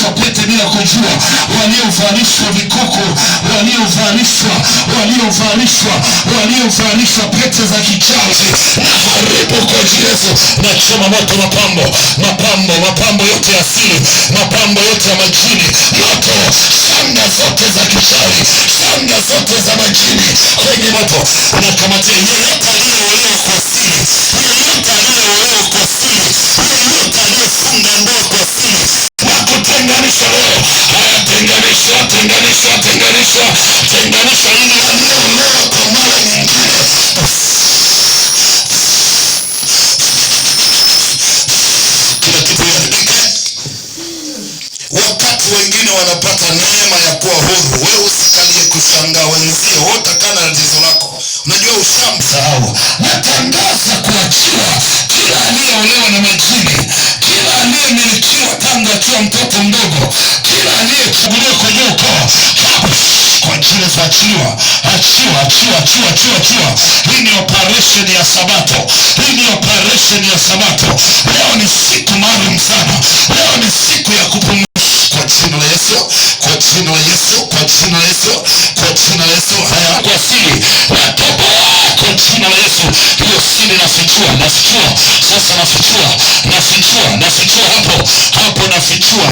waliovalishwa pete bila kujua, waliovalishwa vikuku, waliovalishwa pete za kichawi, na haribu kwa Yesu. Na choma moto mapambo yote ya asili, mapambo yote ya majini, moto, shanga zote za kichawi, shanga zote za majini kwenye moto. Na kamatia yeyote aliyeolewa kwa siri, yeyote aliyeolewa kwa siri, yeyote aliyefunga ndoa kwa siri, na kutenganisha leo. Tenganisha ili aliyeolewa kwa mara nyingine. Kila kitu iharibike. Wakati wengine wanapata neema ya kuwa huru, wewe usikalie kushangaa wenzio wote kana tatizo lako. Unajua ushamsahau. Natangaza kuachiwa kila aliyeolewa na majini, kila aliyemilikiwa tangu akiwa mtoto mdogo, kila aliyechaguliwa kwenye ukoo, kwa jina za achiwa. Hii ni operation ya Sabato. Leo ni siku maalum sana. Leo ni siku ya kupumzika. Kwa jina la Yesu. Haya kwa siri natoboa kwa jina la Yesu. Hiyo siri nafichua. Sasa nafichua hapo nafichua.